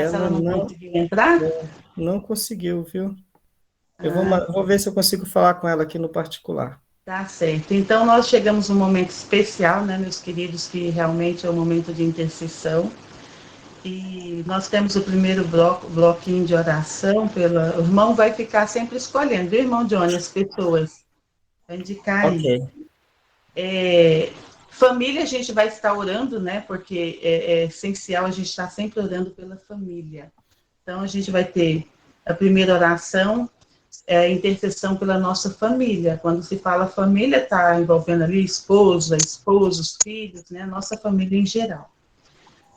Mas ela Ela não não, conseguiu entrar? não conseguiu, viu? Eu vou, Ah, vou ver se eu consigo falar com ela aqui no particular. tá certo. Então, nós chegamos num momento especial, né, meus queridos, que realmente é um momento de intercessão. E nós temos o primeiro bloquinho de oração. O irmão vai ficar sempre escolhendo, viu, irmão Johnny, as pessoas. Vai indicar Ok, aí. Família, a gente vai estar orando, né? Porque é essencial a gente estar sempre orando pela família. Então, a gente vai ter a primeira oração, a intercessão pela nossa família. Quando se fala família, está envolvendo ali esposa, esposos, filhos, né? Nossa família em geral.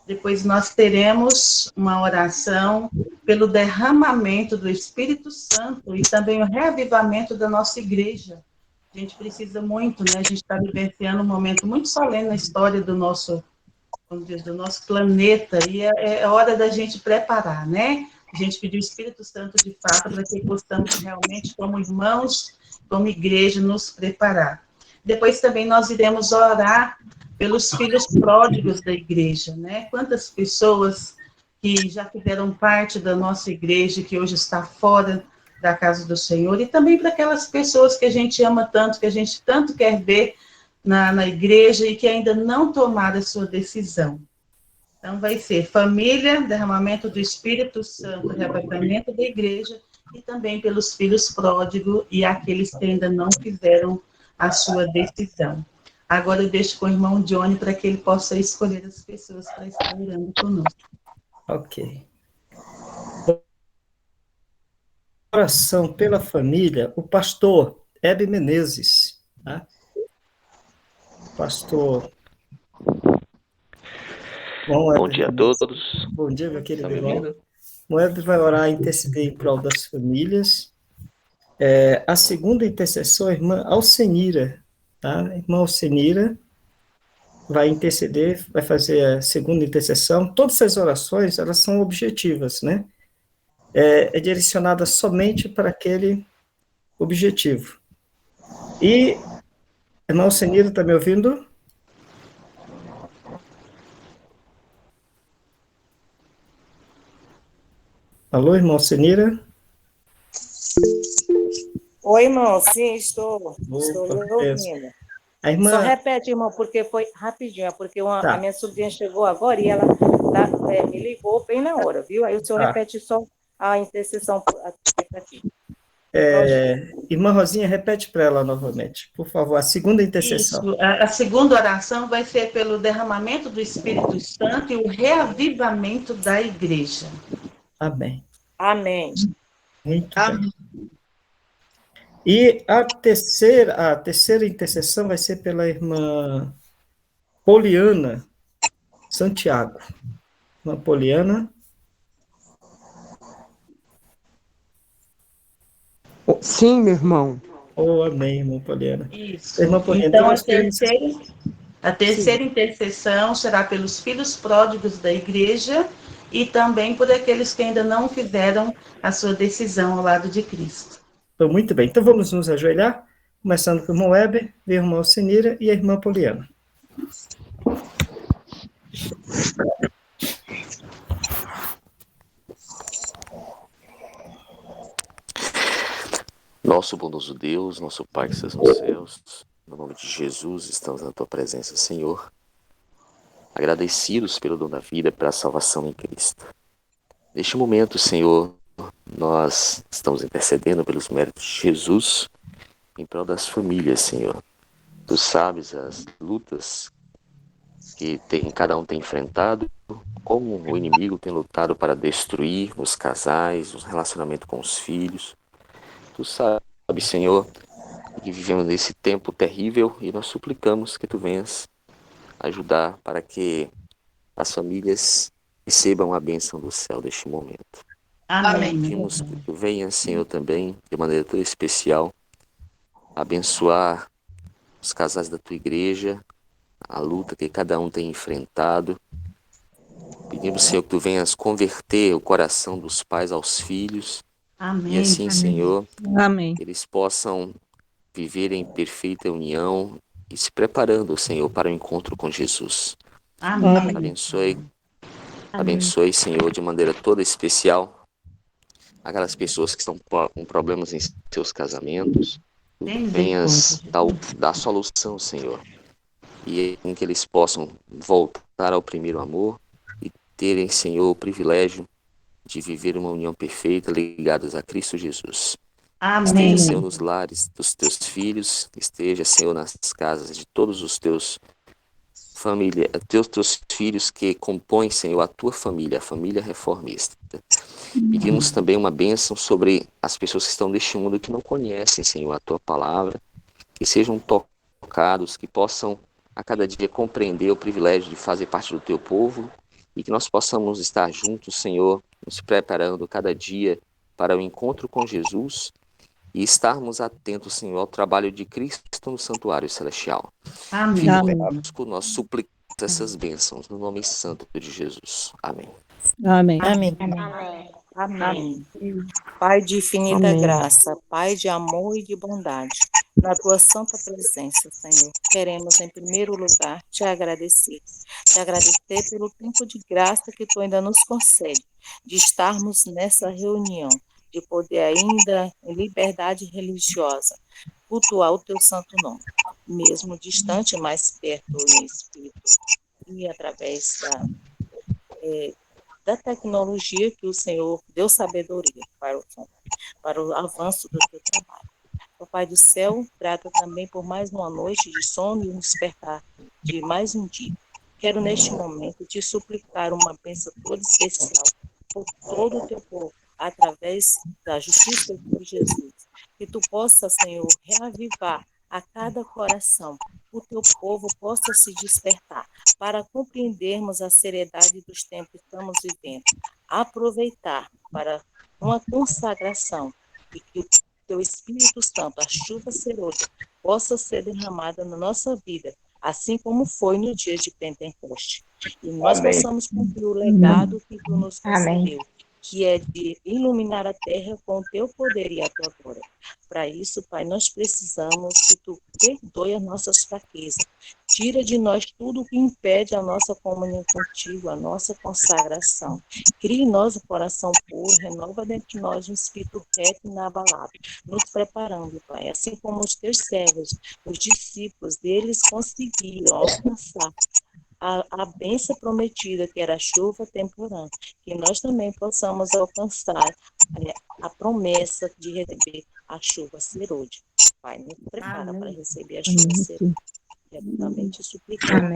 Depois nós teremos uma oração pelo derramamento do Espírito Santo e também o reavivamento da nossa igreja. A gente precisa muito, né? A gente está vivenciando um momento muito solene na história do nosso, como diz, do nosso planeta, e é hora da gente preparar, né? A gente pediu o Espírito Santo de fato para que possamos realmente, como irmãos, como igreja, nos preparar. Depois também nós iremos orar pelos filhos pródigos da igreja, né? Quantas pessoas que já fizeram parte da nossa igreja, que hoje está fora da casa do Senhor, e também para aquelas pessoas que a gente ama tanto, que a gente tanto quer ver na igreja e que ainda não tomaram a sua decisão. Então, vai ser família, derramamento do Espírito Santo, reavivamento da igreja e também pelos filhos pródigos e aqueles que ainda não fizeram a sua decisão. Agora eu deixo com o irmão Johnny para que ele possa escolher as pessoas para estar orando conosco. ok. Oração pela família, o pastor Hebe Menezes, tá? Pastor, bom, Bom Hebe dia a Menezes. todos. Bom dia, meu Bom querido Tá me dia. irmão. ouvindo? O Hebe vai orar e interceder em prol das famílias. A segunda intercessão, a irmã Alcenira, tá? A irmã Alcenira vai interceder, vai fazer a segunda intercessão. Todas essas orações, elas são objetivas, né? É direcionada somente para aquele objetivo. E, irmã Alcenira, está me ouvindo? Alô, irmã Alcenira? Oi, irmão. Sim, estou. Estou Opa, lhe beleza. ouvindo. A Só irmã, repete, irmão, porque foi rapidinho, porque a tá, minha sobrinha chegou agora e ela me ligou bem na hora, viu? Aí o senhor tá. repete só a intercessão aqui. Pode ir. Irmã Rosinha, repete para ela novamente, por favor, a segunda intercessão. Isso, a segunda oração vai ser pelo derramamento do Espírito Santo e o reavivamento da igreja. Amém. Amém. Muito bem. E a terceira intercessão vai ser pela irmã Poliana Santiago. Irmã Poliana. Sim, meu irmão. Oh, amém, irmã Poliana. Isso. Irmã Poliana, então Então, nós queremos. a Sim. terceira intercessão será pelos filhos pródigos da igreja e também por aqueles que ainda não fizeram a sua decisão ao lado de Cristo. Então, muito bem. Então vamos nos ajoelhar, começando com o irmão Weber, a irmã Alcenira e a irmã Poliana. Nosso bondoso Deus, nosso Pai que estás nos céus, no nome de Jesus, estamos na tua presença, Senhor. Agradecidos pelo dom da vida, pela salvação em Cristo. Neste momento, Senhor, nós estamos intercedendo pelos méritos de Jesus em prol das famílias, Senhor. Tu sabes as lutas que cada um tem enfrentado, como o inimigo tem lutado para destruir os casais, os relacionamentos com os filhos. Tu sabes, Senhor, que vivemos nesse tempo terrível e nós suplicamos que Tu venhas ajudar para que as famílias recebam a bênção do céu neste momento. Amém. Pedimos que Tu venhas, Senhor, também, de maneira tão especial, abençoar os casais da Tua igreja, a luta que cada um tem enfrentado. Pedimos, Senhor, que Tu venhas converter o coração dos pais aos filhos e Amém. assim, Senhor, Amém. eles possam viver em perfeita união e se preparando, Senhor, para o encontro com Jesus. Amém. Abençoe Abençoe, Senhor, de maneira toda especial aquelas pessoas que estão com problemas em seus casamentos. Tem Venhas misericórdia. dar solução, Senhor, e em que eles possam voltar ao primeiro amor e terem, Senhor, o privilégio de viver uma união perfeita ligados a Cristo Jesus. Amém. Esteja, Senhor, nos lares dos teus filhos, esteja, Senhor, nas casas de todos os teus teus filhos que compõem, Senhor, a tua família, a família reformista. Pedimos também uma bênção sobre as pessoas que estão neste mundo que não conhecem, Senhor, a tua palavra, que sejam tocados, que possam a cada dia compreender o privilégio de fazer parte do teu povo e que nós possamos estar juntos, Senhor, nos preparando cada dia para o encontro com Jesus e estarmos atentos, Senhor, ao trabalho de Cristo no santuário celestial. Amém. Fique Amém. conosco, nós suplicamos essas bênçãos no nome santo de Jesus. Amém. Amém. Amém. Amém. Pai de infinita Amém. graça, Pai de amor e de bondade, na tua santa presença, Senhor, queremos em primeiro lugar te agradecer pelo tempo de graça que tu ainda nos concede, de estarmos nessa reunião, de poder ainda, em liberdade religiosa, cultuar o teu santo nome, mesmo distante, mais perto em espírito, e através da tecnologia que o Senhor deu sabedoria para o avanço do teu trabalho. Papai do céu, grata também por mais uma noite de sono e um despertar de mais um dia. Quero neste momento te suplicar uma bênção toda especial por todo o teu povo, através da justiça de Jesus. Que tu possa, Senhor, reavivar a cada coração, o teu povo possa se despertar para compreendermos a seriedade dos tempos que estamos vivendo, aproveitar para uma consagração e que o teu Espírito Santo, a chuva serôdia, possa ser derramada na nossa vida, assim como foi no dia de Pentecoste. E nós possamos cumprir o legado que tu nos concedeu, que é de iluminar a terra com o teu poder e a tua glória. Para isso, Pai, nós precisamos que tu perdoe as nossas fraquezas. Tira de nós tudo o que impede a nossa comunhão contigo, a nossa consagração. Crie em nós um coração puro, renova dentro de nós um espírito reto e inabalável, nos preparando, Pai, assim como os teus servos, os discípulos deles conseguiram alcançar a bênção prometida, que era a chuva temporânea, que nós também possamos alcançar a promessa de receber a chuva serôdia. Pai, nos prepara para receber a chuva serôdia. Quero também te suplicar,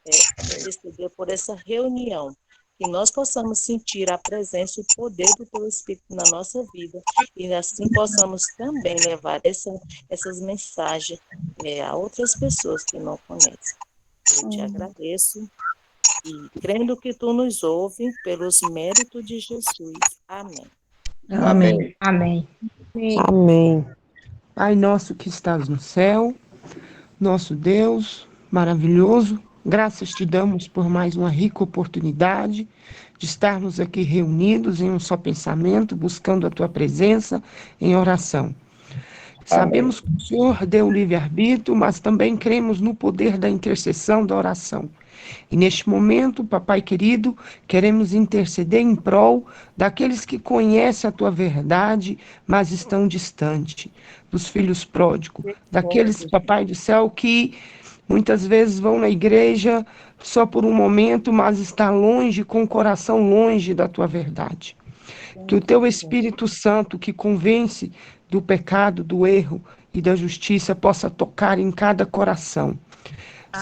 interceder por essa reunião, que nós possamos sentir a presença e o poder do teu Espírito na nossa vida, e assim possamos também levar essas mensagens a outras pessoas que não conhecem. Eu te agradeço e crendo que tu nos ouve pelos méritos de Jesus. Amém. Amém. Amém. Amém. Pai nosso que estás no céu, nosso Deus maravilhoso, graças te damos por mais uma rica oportunidade de estarmos aqui reunidos em um só pensamento, buscando a tua presença em oração. Sabemos que o Senhor deu o livre-arbítrio, mas também cremos no poder da intercessão, da oração. E neste momento, papai querido, queremos interceder em prol daqueles que conhecem a tua verdade, mas estão distantes, dos filhos pródigos, daqueles, papai do céu, que muitas vezes vão na igreja só por um momento, mas está longe, com o coração longe da tua verdade. Que o teu Espírito Santo, que convence do pecado, do erro e da justiça, possa tocar em cada coração.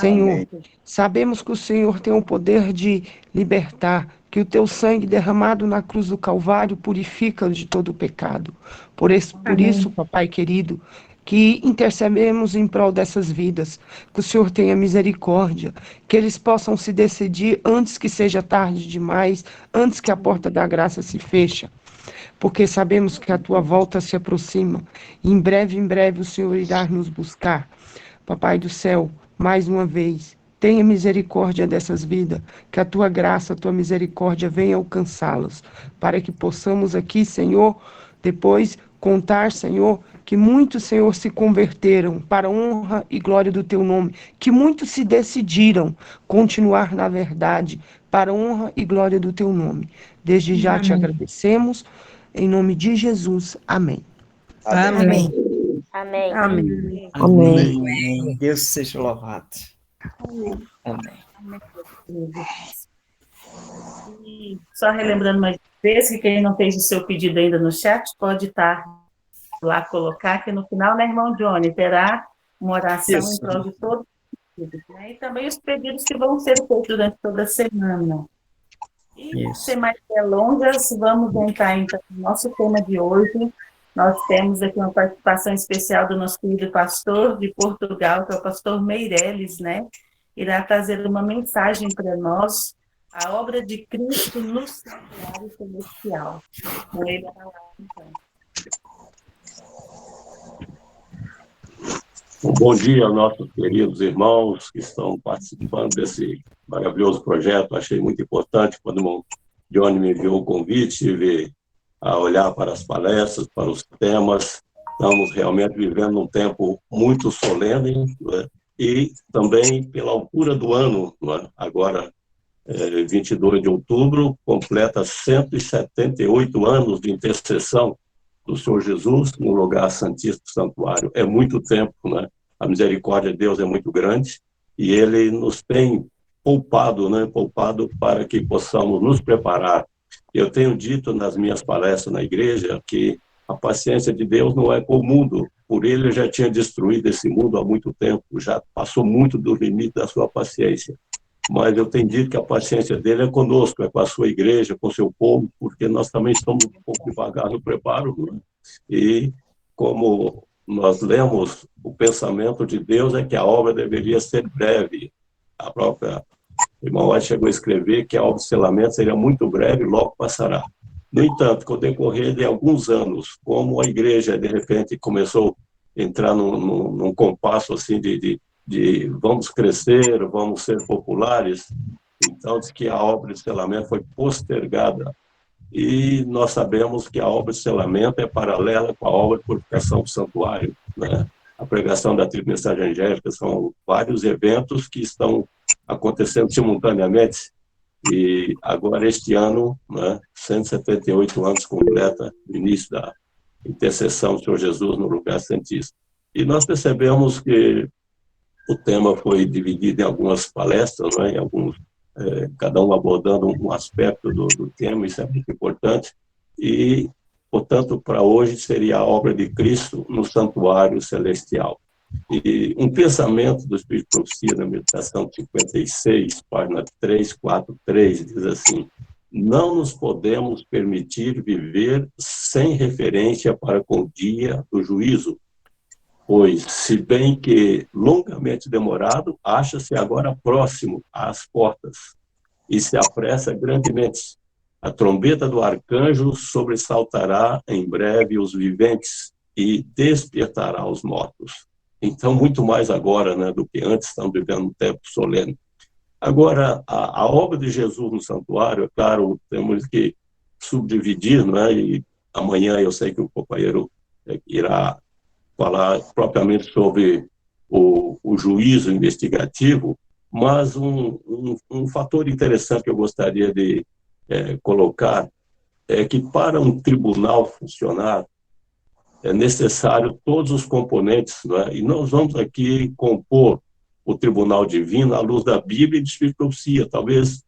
Senhor, sabemos que o Senhor tem o poder de libertar, que o teu sangue derramado na cruz do Calvário purifica de todo o pecado. Por isso, papai querido, que intercedemos em prol dessas vidas, que o Senhor tenha misericórdia, que eles possam se decidir antes que seja tarde demais, antes que a porta da graça se feche, porque sabemos que a tua volta se aproxima, e em breve o Senhor irá nos buscar. Papai do céu, mais uma vez, tenha misericórdia dessas vidas, que a tua graça, a tua misericórdia venha alcançá-las, para que possamos aqui, Senhor, depois contar, Senhor, que muitos, Senhor, se converteram para a honra e glória do teu nome, que muitos se decidiram continuar na verdade para a honra e glória do teu nome. Desde já te agradecemos, em nome de Jesus. Amém. Amém. Amém. Amém. Amém. Deus seja louvado. Amém. E só relembrando mais vez que quem não fez o seu pedido ainda no chat, pode estar lá, colocar que no final, né, irmão Johnny, terá uma oração em prol de todos os pedidos, né? E também os pedidos que vão ser feitos durante toda a semana. E, sem mais delongas, vamos entrar então no nosso tema de hoje. Nós temos aqui uma participação especial do nosso querido pastor de Portugal, que é o pastor Meireles, né? Irá trazer uma mensagem para nós, a obra de Cristo no santuário celestial. Com ele na lá, então. Bom dia, nossos queridos irmãos que estão participando desse maravilhoso projeto. Achei muito importante quando o Johnny me enviou o convite, a olhar para as palestras, para os temas. Estamos realmente vivendo um tempo muito solene, né? E também pela altura do ano, né? Agora, 22 de outubro, completa 178 anos de intercessão do Senhor Jesus no lugar santíssimo do santuário. É muito tempo, né? A misericórdia de Deus é muito grande e Ele nos tem poupado, né? Poupado para que possamos nos preparar. Eu tenho dito nas minhas palestras na igreja que a paciência de Deus não é com o mundo. Por Ele já tinha destruído esse mundo há muito tempo, já passou muito do limite da sua paciência. Mas eu tenho dito que a paciência dele é conosco, é com a sua igreja, com o seu povo, porque nós também estamos um pouco devagar no preparo, né? E como nós lemos, o pensamento de Deus é que a obra deveria ser breve. A própria irmã White chegou a escrever que a obra de selamento seria muito breve e logo passará. No entanto, com o decorrer de alguns anos, como a igreja, de repente, começou a entrar num compasso assim de vamos crescer, vamos ser populares, então diz que a obra de selamento foi postergada. E nós sabemos que a obra de selamento é paralela com a obra de purificação do santuário, né? A pregação da mensagem angélica são vários eventos que estão acontecendo simultaneamente. E agora, este ano, né, 178 anos completa o início da intercessão do Senhor Jesus no lugar santíssimo. E nós percebemos que o tema foi dividido em algumas palestras, né, em alguns, cada um abordando um aspecto do tema, isso é muito importante. E, portanto, para hoje seria a obra de Cristo no santuário celestial. E um pensamento do Espírito de Profecia na meditação 56, página 343, diz assim: não nos podemos permitir viver sem referência para com o dia do juízo, pois, se bem que longamente demorado, acha-se agora próximo às portas, e se apressa grandemente. A trombeta do arcanjo sobressaltará em breve os viventes e despertará os mortos. Então, muito mais agora, né, do que antes, estamos vivendo um tempo solene. Agora, a obra de Jesus no santuário, é claro, temos que subdividir, né, e amanhã eu sei que o companheiro irá falar propriamente sobre o juízo investigativo, mas um fator interessante que eu gostaria de colocar é que para um tribunal funcionar, é necessário todos os componentes, né? E nós vamos aqui compor o tribunal divino à luz da Bíblia e do Espírito de Profecia. Talvez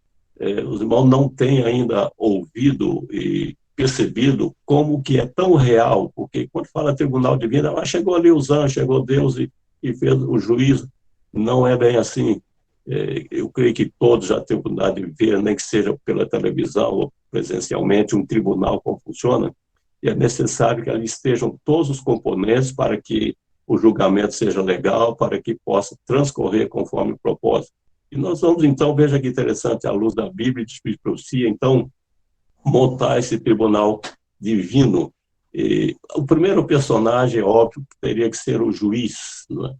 os irmãos não tenham ainda ouvido e percebido como que é tão real, porque quando fala tribunal divino, chegou ali os anjos, chegou Deus e fez o juízo. Não é bem assim. Eu creio que todos já têm oportunidade de ver, nem que seja pela televisão ou presencialmente, um tribunal como funciona. E é necessário que ali estejam todos os componentes para que o julgamento seja legal, para que possa transcorrer conforme o propósito. E nós vamos, então, veja que interessante, à luz da Bíblia e do Espírito de Profecia, então, montar esse tribunal divino. E o primeiro personagem, é óbvio, teria que ser o juiz, não é?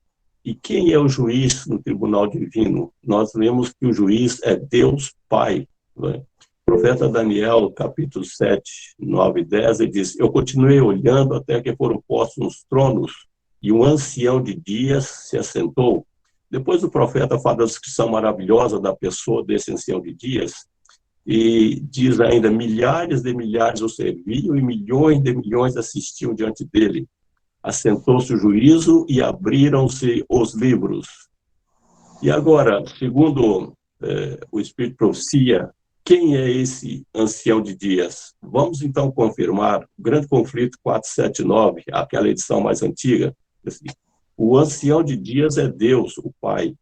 E quem é o juiz no tribunal divino? Nós vemos que o juiz é Deus Pai, não é? profeta Daniel, capítulo 7, 9 e 10, ele diz: eu continuei olhando até que foram postos uns tronos, e um ancião de dias se assentou. Depois o profeta faz a descrição maravilhosa da pessoa desse ancião de dias, e diz ainda: milhares de milhares o serviam, e milhões de milhões assistiam diante dele. Assentou-se o juízo e abriram-se os livros. E agora, segundo o Espírito de Profecia, quem é esse ancião de dias? Vamos então confirmar o grande conflito 479, aquela edição mais antiga. Assim, o ancião de dias é Deus, o Pai.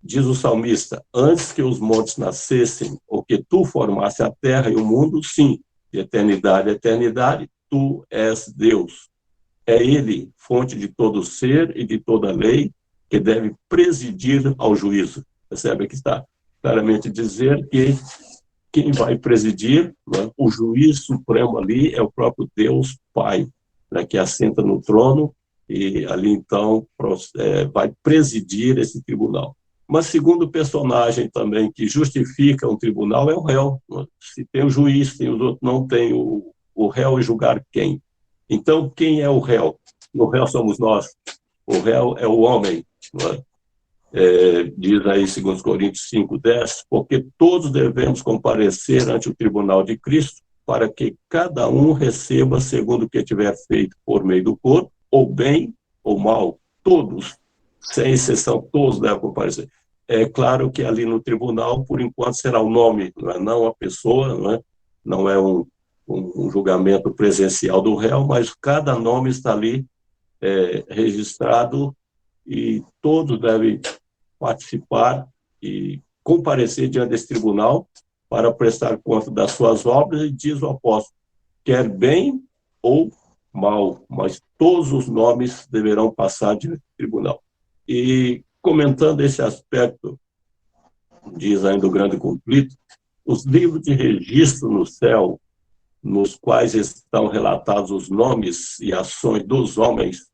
Diz o salmista: antes que os montes nascessem, ou que tu formasse a terra e o mundo, sim, de eternidade a eternidade, tu és Deus. É ele, fonte de todo ser e de toda lei, que deve presidir ao juízo. Percebe que está claramente dizer que quem vai presidir, né, o juiz supremo ali é o próprio Deus Pai, né, que assenta no trono e ali então vai presidir esse tribunal. Mas segundo personagem também que justifica um tribunal é o réu. Né? Se tem o juiz, tem os outros, não tem o réu, é julgar quem? Então, quem é o réu? O réu somos nós. O réu é o homem. Né? Diz aí, segundo Coríntios 5:10, porque todos devemos comparecer ante o tribunal de Cristo, para que cada um receba segundo o que tiver feito por meio do corpo, ou bem ou mal. Todos, sem exceção, todos devem comparecer. É claro que ali no tribunal, por enquanto, será o nome, não a pessoa, não é um julgamento presencial do réu, mas cada nome está ali registrado e todos devem participar e comparecer diante desse tribunal para prestar conta das suas obras, e diz o apóstolo, quer bem ou mal, mas todos os nomes deverão passar diante do tribunal. E comentando esse aspecto, diz ainda o grande conflito, os livros de registro no céu, nos quais estão relatados os nomes e ações dos homens,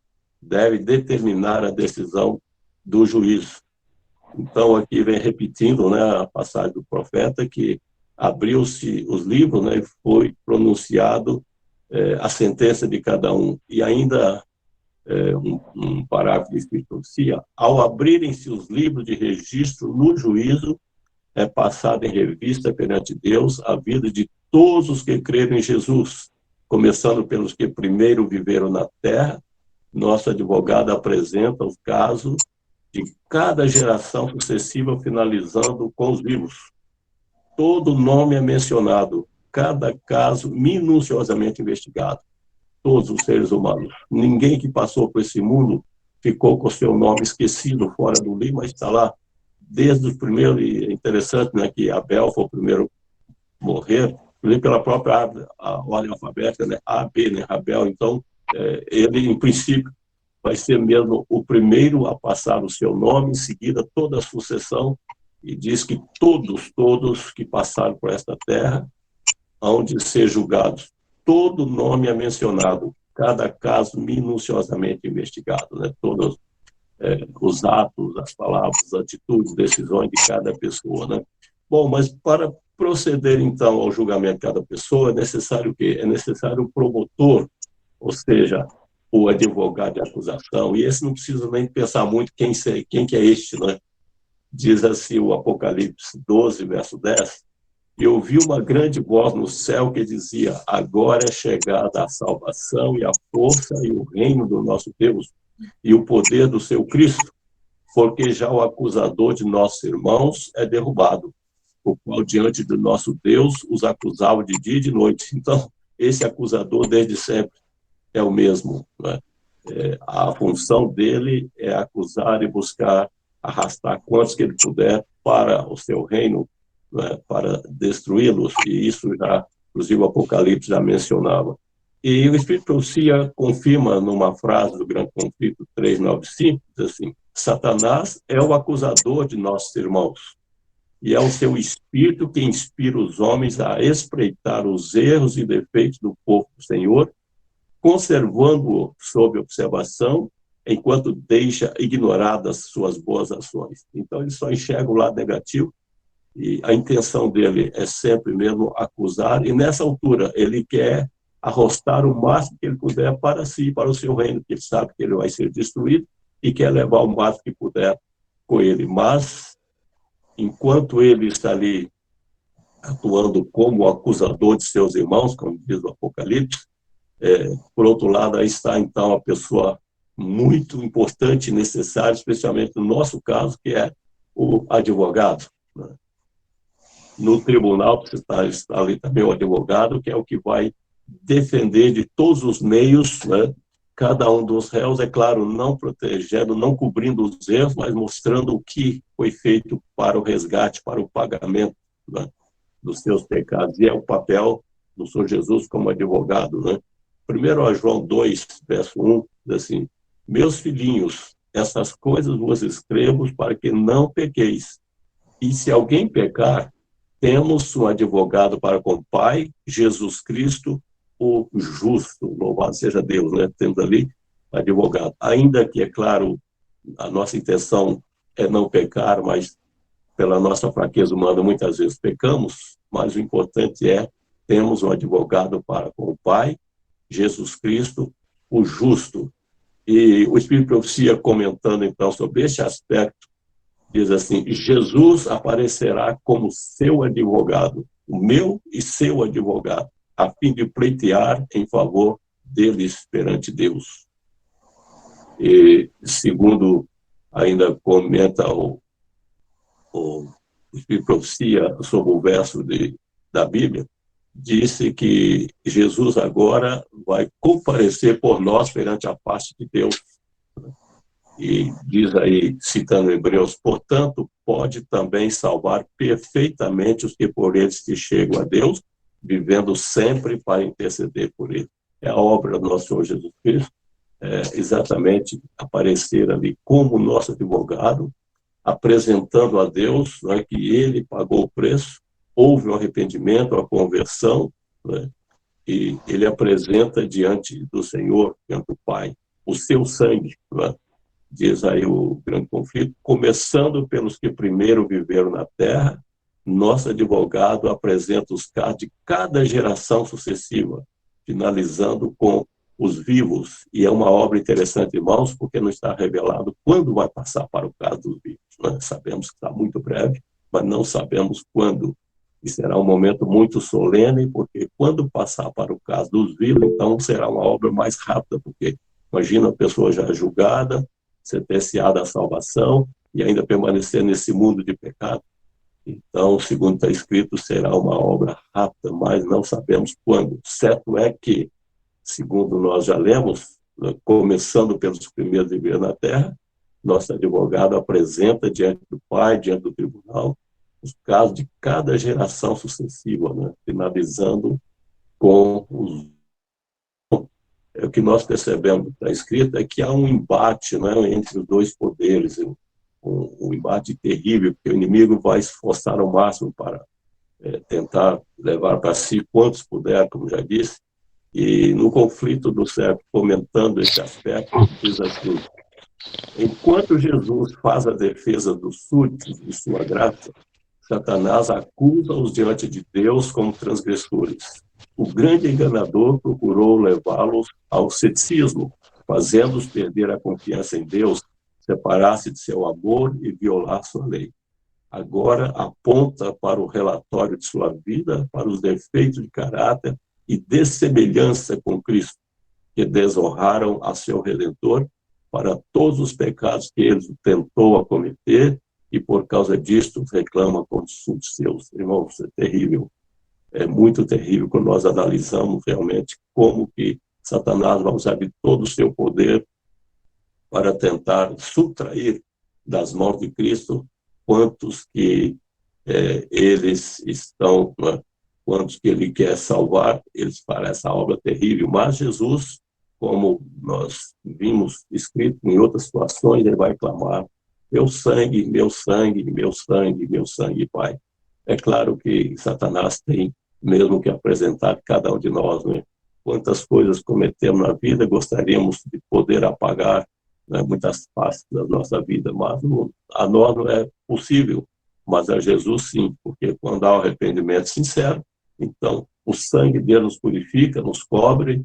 devem determinar a decisão do juízo. Então, aqui vem repetindo, né, a passagem do profeta, que abriu-se os livros, né, e foi pronunciado a sentença de cada um. E ainda um parágrafo de Espírito Cia, ao abrirem-se os livros de registro no juízo, é passada em revista perante Deus a vida de todos os que creram em Jesus, começando pelos que primeiro viveram na terra. Nosso advogado apresenta os casos de cada geração sucessiva, finalizando com os vivos. Todo nome é mencionado, cada caso minuciosamente investigado. Todos os seres humanos. Ninguém que passou por esse mundo ficou com o seu nome esquecido fora do livro, mas está lá desde o primeiro. E é interessante, né, que Abel foi o primeiro a morrer, pela própria ordem alfabética, né, A, B, né, Abel. Então, ele, em princípio, vai ser mesmo o primeiro a passar o seu nome, em seguida toda a sucessão, e diz que todos que passaram por esta terra hão de ser julgados. Todo nome é mencionado, cada caso minuciosamente investigado, né? Todos os atos, as palavras, as atitudes, decisões de cada pessoa, né? Bom, mas para proceder então ao julgamento de cada pessoa, é necessário o quê? É necessário o promotor, ou seja, o advogado de acusação, e esse não precisa nem pensar muito quem que é este, né? Diz assim o Apocalipse 12, verso 10, e ouvi uma grande voz no céu que dizia, agora é chegada a salvação e a força e o reino do nosso Deus e o poder do seu Cristo, porque já o acusador de nossos irmãos é derrubado, o qual diante do nosso Deus os acusava de dia e de noite. Então, esse acusador desde sempre é o mesmo, né? A função dele é acusar e buscar arrastar quantos que ele puder para o seu reino, né, para destruí-los, e isso já, inclusive o Apocalipse já mencionava. E o Espírito de Profecia confirma numa frase do Grande Conflito 395, diz assim, Satanás é o acusador de nossos irmãos, e é o seu espírito que inspira os homens a espreitar os erros e defeitos do povo do Senhor, conservando-o sob observação, enquanto deixa ignoradas suas boas ações. Então, ele só enxerga o lado negativo E a intenção dele é sempre mesmo acusar, e nessa altura ele quer arrostar o máximo que ele puder para si, para o seu reino, que ele sabe que ele vai ser destruído, e quer levar o máximo que puder com ele. Mas, enquanto ele está ali atuando como acusador de seus irmãos, como diz o Apocalipse, por outro lado, aí está então a pessoa muito importante e necessária, especialmente no nosso caso, que é o advogado, né? No tribunal está ali também o advogado, que é o que vai defender de todos os meios, né, cada um dos réus, é claro, não protegendo, não cobrindo os erros, mas mostrando o que foi feito para o resgate, para o pagamento, né, dos seus pecados. E é o papel do Senhor Jesus como advogado, né? Primeiro a João 2, verso 1, diz assim: meus filhinhos, essas coisas vos escrevo para que não pequeis. E se alguém pecar, temos um advogado para com o Pai, Jesus Cristo, o justo. Louvado seja Deus, né? Temos ali advogado. Ainda que, é claro, a nossa intenção é não pecar, mas pela nossa fraqueza humana muitas vezes pecamos, mas o importante é temos um advogado para com o Pai, Jesus Cristo, o justo. E o Espírito de Profecia, comentando então sobre este aspecto, diz assim: Jesus aparecerá como seu advogado, o meu e seu advogado, a fim de pleitear em favor deles perante Deus. E segundo ainda comenta o Espírito de Profecia sobre o verso da Bíblia, disse que Jesus agora vai comparecer por nós perante a face de Deus. E diz aí, citando Hebreus, portanto, pode também salvar perfeitamente os que por eles se chegam a Deus, vivendo sempre para interceder por ele. É a obra do nosso Senhor Jesus Cristo, exatamente aparecer ali como nosso advogado, apresentando a Deus, né, que ele pagou o preço, houve um arrependimento, a conversão, né, e ele apresenta diante do Senhor, diante do Pai, o seu sangue, né, diz aí o grande conflito, começando pelos que primeiro viveram na terra, nosso advogado apresenta os casos de cada geração sucessiva, finalizando com os vivos, e é uma obra interessante, irmãos, porque não está revelado quando vai passar para o caso dos vivos, né? Sabemos que está muito breve, mas não sabemos quando, e será um momento muito solene, porque quando passar para o caso dos vivos, então será uma obra mais rápida, porque imagina a pessoa já julgada, sentenciada à salvação, e ainda permanecer nesse mundo de pecado. Então, segundo está escrito, será uma obra rápida, mas não sabemos quando. Certo é que, segundo nós já lemos, começando pelos primeiros viver na terra, nosso advogado apresenta diante do Pai, diante do tribunal, os casos de cada geração sucessiva, né? Finalizando com os... O que nós percebemos, está escrito, é que há um embate, né, entre os dois poderes, um embate terrível, porque o inimigo vai esforçar ao máximo para tentar levar para si quantos puder, como já disse. E no conflito do século, comentando esse aspecto, diz assim: enquanto Jesus faz a defesa dos súditos de sua graça, Satanás acusa-os diante de Deus como transgressores. O grande enganador procurou levá-los ao ceticismo, fazendo-os perder a confiança em Deus, separar-se de seu amor e violar sua lei. Agora aponta para o relatório de sua vida, para os defeitos de caráter e dessemelhança com Cristo, que desonraram a seu Redentor para todos os pecados que ele tentou a cometer, e por causa disto reclama como súditos seus. Irmãos, é terrível, é muito terrível quando nós analisamos realmente como que Satanás vai usar de todo o seu poder para tentar subtrair das mãos de Cristo quantos que eles estão, né, quantos que ele quer salvar, eles farão essa obra terrível. Mas Jesus, como nós vimos escrito em outras situações, ele vai clamar: meu sangue, meu sangue, meu sangue, meu sangue, Pai. É claro que Satanás tem mesmo que apresentar cada um de nós, né? Quantas coisas cometemos na vida, gostaríamos de poder apagar, né, muitas faces da nossa vida, mas a nós não é possível. mas a Jesus sim, porque quando há o arrependimento sincero, então o sangue dele nos purifica, nos cobre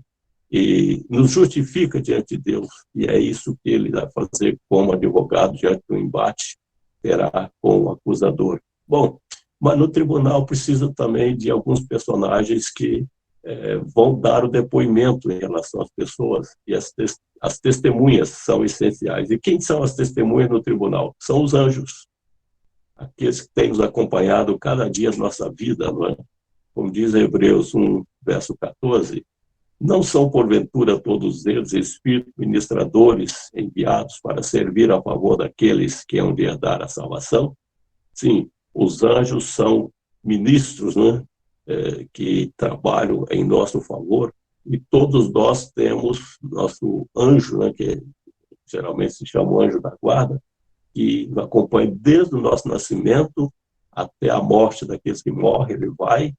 e nos justifica diante de Deus. E é isso que ele vai fazer como advogado diante do embate, terá com o acusador. Bom, mas no tribunal precisa também de alguns personagens que vão dar o depoimento em relação às pessoas, e as testemunhas são essenciais. E quem são as testemunhas no tribunal? São os anjos, aqueles que têm nos acompanhado cada dia da nossa vida, não é? Como diz Hebreus 1, verso 14, não são porventura todos eles espíritos ministradores enviados para servir a favor daqueles que hão de herdar a salvação? Sim, os anjos são ministros, né? Que trabalham em nosso favor, e todos nós temos nosso anjo, né, que geralmente se chama o anjo da guarda, que nos acompanha desde o nosso nascimento até a morte daqueles que morrem. Ele vai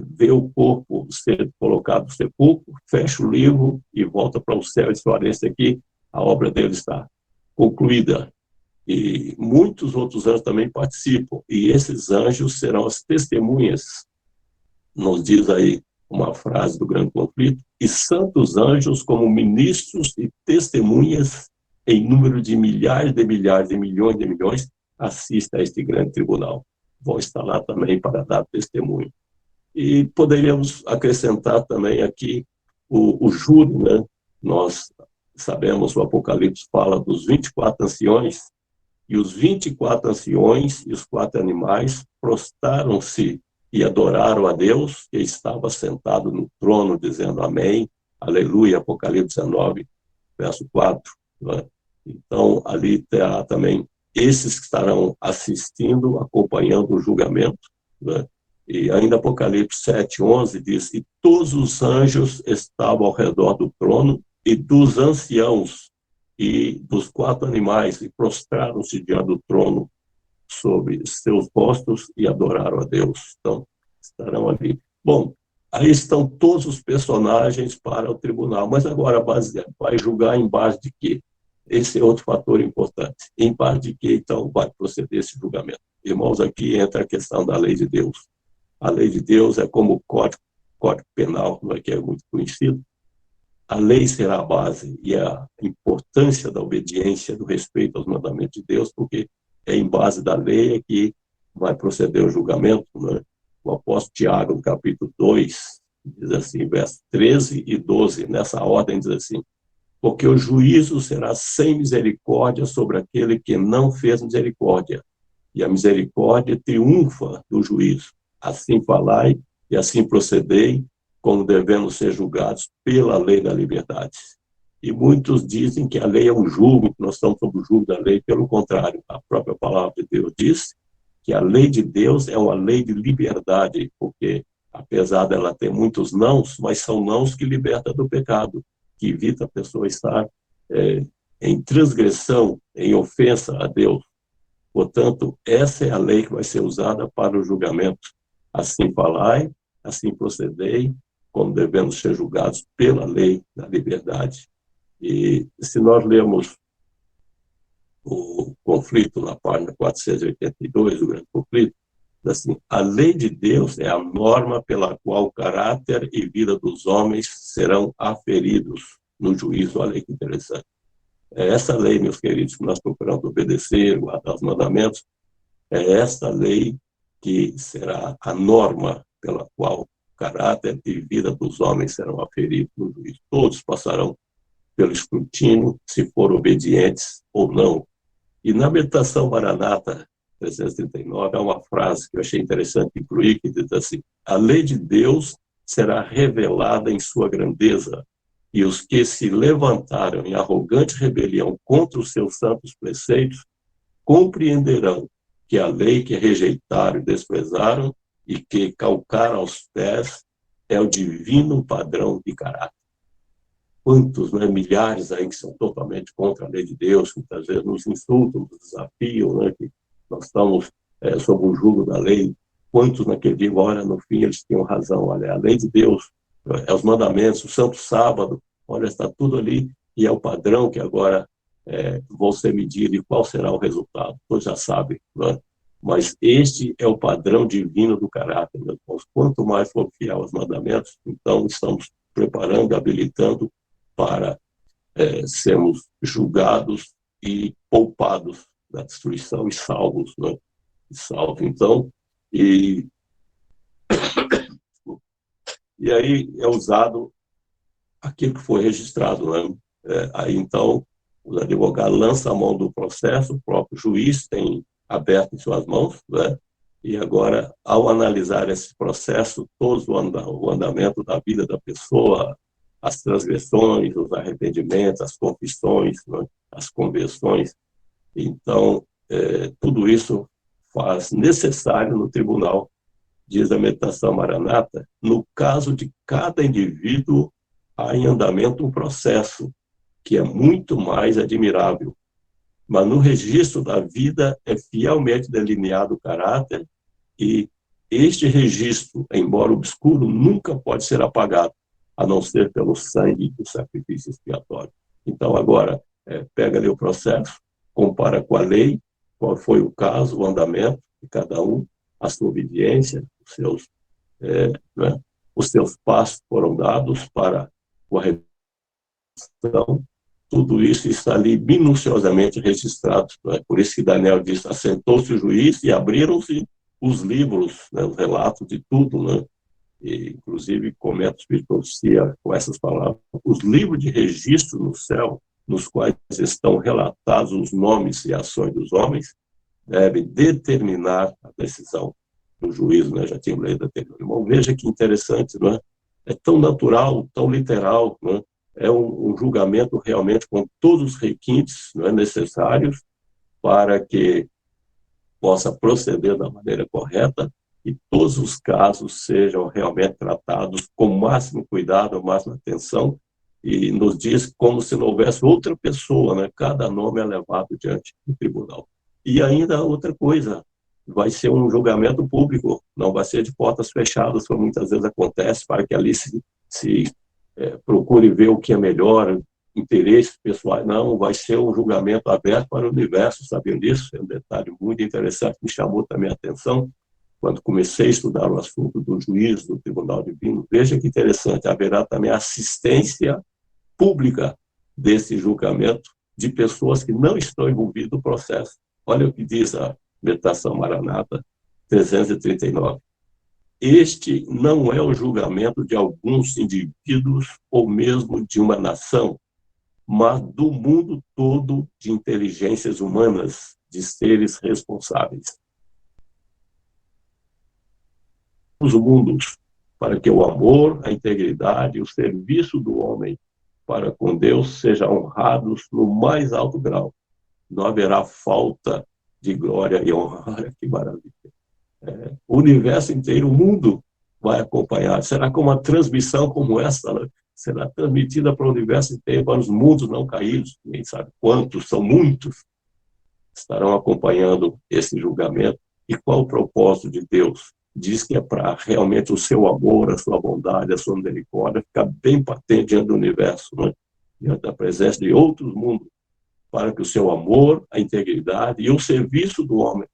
ver o corpo ser colocado no sepulcro, fecha o livro e volta para o céu e diz: olha, esse aqui, a obra dele está concluída. E muitos outros anjos também participam, e esses anjos serão as testemunhas. Nos diz aí uma frase do Grande Conflito: e santos anjos como ministros e testemunhas em número de milhares de milhares e milhões de milhões assistem a este grande tribunal. Vão estar lá também para dar testemunho. E poderíamos acrescentar também aqui o júri, né? Nós sabemos, o Apocalipse fala dos 24 anciões, e os 24 anciões e os 4 animais prostaram-se e adoraram a Deus, que estava sentado no trono, dizendo amém, aleluia, Apocalipse 19, verso 4. Né? Então, ali terá também esses que estarão assistindo, acompanhando o julgamento. Né? E ainda Apocalipse 7, 11 diz: e todos os anjos estavam ao redor do trono e dos anciãos e dos 4 animais, e prostraram-se diante do trono sobre seus rostos e adoraram a Deus. Então, estarão ali. Bom, aí estão todos os personagens para o tribunal, mas agora vai julgar em base de quê? Esse é outro fator importante. Em base de quê, então, vai proceder esse julgamento? Irmãos, aqui entra a questão da lei de Deus. A lei de Deus é como o Código Penal, que é muito conhecido. A lei será a base, e a importância da obediência, do respeito aos mandamentos de Deus, porque é em base da lei que vai proceder o julgamento. Né? O apóstolo Tiago, no capítulo 2, diz assim, versos 13 e 12, nessa ordem diz assim: porque o juízo será sem misericórdia sobre aquele que não fez misericórdia, e a misericórdia triunfa do juízo. Assim falai e assim procedei, como devemos ser julgados pela lei da liberdade. E muitos dizem que a lei é um jugo, que nós estamos sob o jugo da lei. Pelo contrário, a própria palavra de Deus diz que a lei de Deus é uma lei de liberdade, porque apesar dela ter muitos nãos, mas são nãos que libertam do pecado, que evita a pessoa estar em transgressão, em ofensa a Deus. Portanto, essa é a lei que vai ser usada para o julgamento. Assim falai, assim procedei, como devemos ser julgados pela lei da liberdade. E se nós lermos o conflito na página 482, o Grande Conflito, assim: a lei de Deus é a norma pela qual o caráter e vida dos homens serão aferidos no juízo. Olha que interessante. É essa lei, meus queridos, que nós procuramos obedecer, guardar os mandamentos, é esta lei que será a norma pela qual o caráter e vida dos homens serão aferidos no juízo. Todos passarão pelo escrutínio, se forem obedientes ou não. E na meditação Maranata 339, há uma frase que eu achei interessante incluir, que diz assim: a lei de Deus será revelada em sua grandeza, e os que se levantaram em arrogante rebelião contra os seus santos preceitos compreenderão que a lei que rejeitaram e desprezaram e que calcaram aos pés é o divino padrão de caráter. Quantos, né, milhares aí que são totalmente contra a lei de Deus, que muitas vezes nos insultam, nos desafiam, né, que nós estamos sob o jugo da lei. Quantos naquele dia, olha, no fim eles tinham razão, olha, a lei de Deus, é os mandamentos, o Santo Sábado, olha, está tudo ali, e é o padrão que agora vão ser medidos, e qual será o resultado? Todos já sabem, né? Mas este é o padrão divino do caráter, meus irmãos. Quanto mais for fiel aos mandamentos, então estamos preparando, habilitando para sermos julgados e poupados da destruição e salvos, né? Salvos, então, e aí é usado aquilo que foi registrado, né? Aí, então, o advogado lança a mão do processo, o próprio juiz tem aberto em suas mãos, né? E agora, ao analisar esse processo, todo o andamento da vida da pessoa, as transgressões, os arrependimentos, as confissões, né? As conversões, então, tudo isso faz necessário no tribunal, diz a meditação Maranata, no caso de cada indivíduo, há em andamento um processo que é muito mais admirável. Mas no registro da vida é fielmente delineado o caráter e este registro, embora obscuro, nunca pode ser apagado, a não ser pelo sangue do sacrifício expiatório. Então, agora, pega ali o processo, compara com a lei, qual foi o caso, o andamento de cada um, a sua obediência, né, os seus passos foram dados para o arrependimento. Tudo isso está ali minuciosamente registrado. Né? Por isso que Daniel diz, assentou-se o juiz e abriram-se os livros, né, os relatos de tudo, né? E, inclusive, comenta o Espírito de Profecia com essas palavras, os livros de registro no céu, nos quais estão relatados os nomes e ações dos homens, devem determinar a decisão do juízo, né? Já tinha lido anterior. Irmão, veja que interessante, não é? É tão natural, tão literal, não é? É um julgamento realmente com todos os requintes, não é, necessários para que possa proceder da maneira correta e todos os casos sejam realmente tratados com o máximo cuidado, a máxima atenção, e nos diz como se não houvesse outra pessoa, né? Cada nome é levado diante do tribunal. E ainda outra coisa, vai ser um julgamento público, não vai ser de portas fechadas, como muitas vezes acontece, para que ali se procure ver o que é melhor, interesses pessoais. Não, vai ser um julgamento aberto para o universo, sabiam disso? É um detalhe muito interessante que me chamou também a atenção quando comecei a estudar o assunto do juiz do Tribunal Divino. Veja que interessante, haverá também assistência pública desse julgamento de pessoas que não estão envolvidas no processo. Olha o que diz a meditação Maranata 339. Este não é o julgamento de alguns indivíduos ou mesmo de uma nação, mas do mundo todo de inteligências humanas, de seres responsáveis. Os mundos, para que o amor, a integridade e o serviço do homem para com Deus sejam honrados no mais alto grau. Não haverá falta de glória e honra. Olha que maravilha. O universo inteiro, o mundo vai acompanhar. Será que uma transmissão como essa, né, será transmitida para o universo inteiro, para os mundos não caídos? Ninguém sabe quantos, são muitos, estarão acompanhando esse julgamento. E qual o propósito de Deus? Diz que é para realmente o seu amor, a sua bondade, a sua misericórdia ficar bem patente diante do universo, né? Diante da presença de outros mundos, para que o seu amor, a integridade e o serviço do homem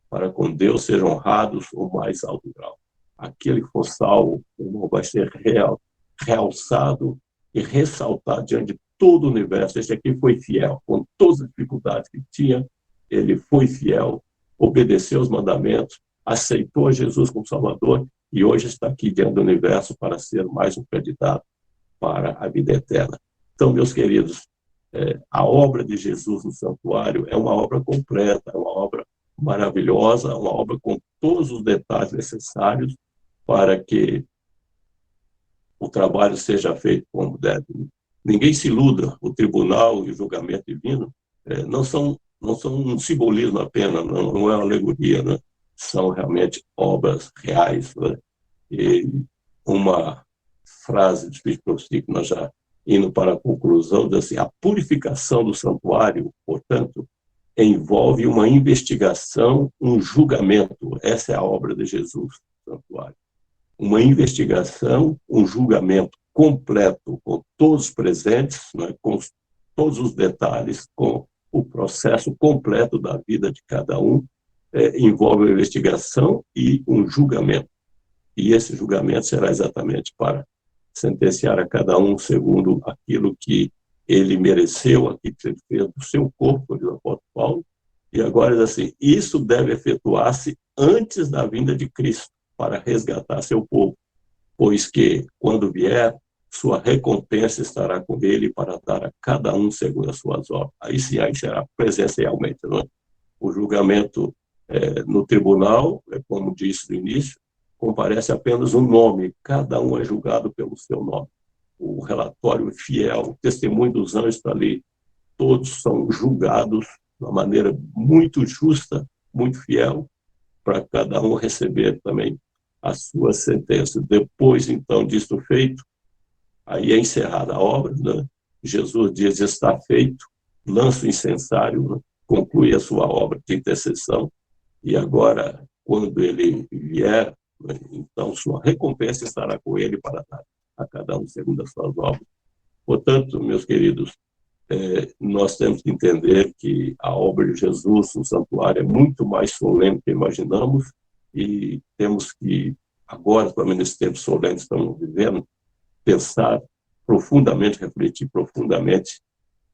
para com Deus sejam honrados o mais alto grau. Aquele que for salvo, irmão, vai ser realçado e ressaltado diante de todo o universo. Este aqui foi fiel, com todas as dificuldades que tinha, ele foi fiel, obedeceu os mandamentos, aceitou Jesus como Salvador e hoje está aqui diante do universo para ser mais um candidato para a vida eterna. Então, meus queridos, a obra de Jesus no santuário é uma obra completa, é uma obra maravilhosa, uma obra com todos os detalhes necessários para que o trabalho seja feito como deve. Ninguém se iluda, o tribunal e o julgamento divino não são um simbolismo apenas, não é uma alegoria, né? São realmente obras reais, né? E uma frase do Espírito Profético, nós já indo para a conclusão, diz assim, a purificação do santuário, portanto, envolve uma investigação, um julgamento. Essa é a obra de Jesus, o santuário. Uma investigação, um julgamento completo, com todos os presentes, né, com todos os detalhes, com o processo completo da vida de cada um, envolve uma investigação e um julgamento. E esse julgamento será exatamente para sentenciar a cada um segundo aquilo que ele mereceu, aquilo que ele fez do seu corpo, diz o apóstolo Paulo. E agora, assim, isso deve efetuar-se antes da vinda de Cristo, para resgatar seu povo, pois que, quando vier, sua recompensa estará com ele para dar a cada um segundo as suas obras. Aí sim, aí será presencialmente, não é? O julgamento no tribunal, como disse no início, comparece apenas um nome, cada um é julgado pelo seu nome. O relatório fiel, o testemunho dos anjos está ali, todos são julgados de uma maneira muito justa, muito fiel, para cada um receber também a sua sentença. Depois, então, disto feito, aí é encerrada a obra, né? Jesus diz, está feito, lança o incensário, né? Conclui a sua obra de intercessão, e agora, quando ele vier, né? Então sua recompensa estará com ele para dar a cada um segundo as suas obras. Portanto, meus queridos, nós temos que entender que a obra de Jesus no santuário é muito mais solene do que imaginamos, e temos que, agora, pelo menos nesse tempo solene que estamos vivendo, pensar profundamente, refletir profundamente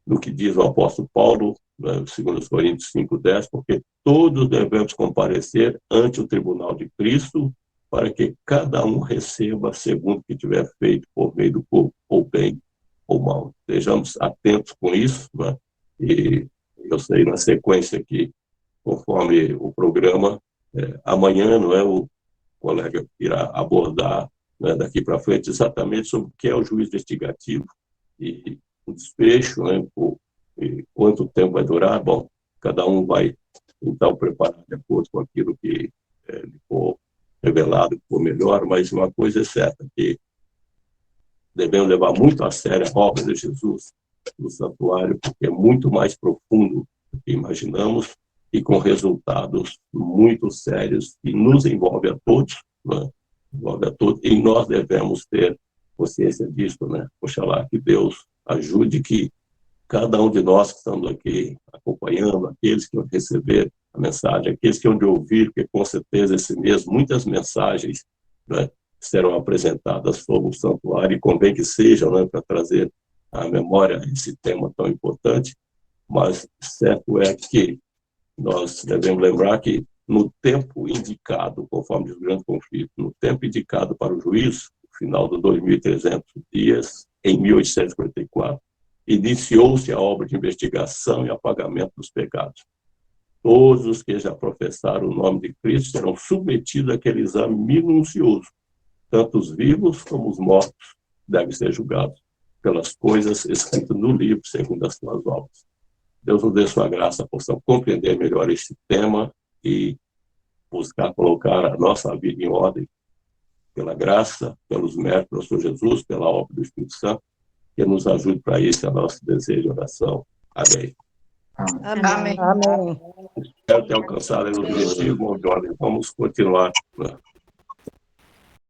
no que diz o apóstolo Paulo, né, 2 Coríntios 5:10, porque todos devemos comparecer ante o tribunal de Cristo, para que cada um receba segundo o que tiver feito por meio do corpo, ou bem ou mal. Estejamos atentos com isso, né? E eu sei na sequência que, conforme o programa, amanhã, não é, o colega irá abordar, né, daqui para frente exatamente sobre o que é o juízo investigativo e o desfecho, né, e quanto tempo vai durar. Bom, cada um vai então preparar de acordo com aquilo que lhe for revelado, que for melhor, mas uma coisa é certa, que devemos levar muito a sério a obra de Jesus no santuário, porque é muito mais profundo do que imaginamos e com resultados muito sérios que nos envolve a todos, né? Envolve a todos, e nós devemos ter consciência disso, né? Oxalá que Deus ajude que cada um de nós que estamos aqui acompanhando, aqueles que vão receber a mensagem, aqueles que vão de ouvir, porque com certeza esse mês muitas mensagens, né, serão apresentadas sobre o santuário, e convém que sejam, né, para trazer à memória esse tema tão importante, mas certo é que nós devemos lembrar que no tempo indicado, conforme diz o grande conflito, no tempo indicado para o juízo, no final dos 2.300 dias, em 1844, iniciou-se a obra de investigação e apagamento dos pecados. Todos os que já professaram o nome de Cristo serão submetidos àquele exame minucioso. Tanto os vivos como os mortos devem ser julgados pelas coisas escritas no livro, segundo as suas obras. Deus nos dê sua graça, possamos compreender melhor esse tema e buscar colocar a nossa vida em ordem pela graça, pelos méritos do Senhor Jesus, pela obra do Espírito Santo, que nos ajude para isso, é nosso desejo de oração. Amém. Amém. Amém. Espero ter alcançado o objetivo, Johnny. Vamos continuar, né,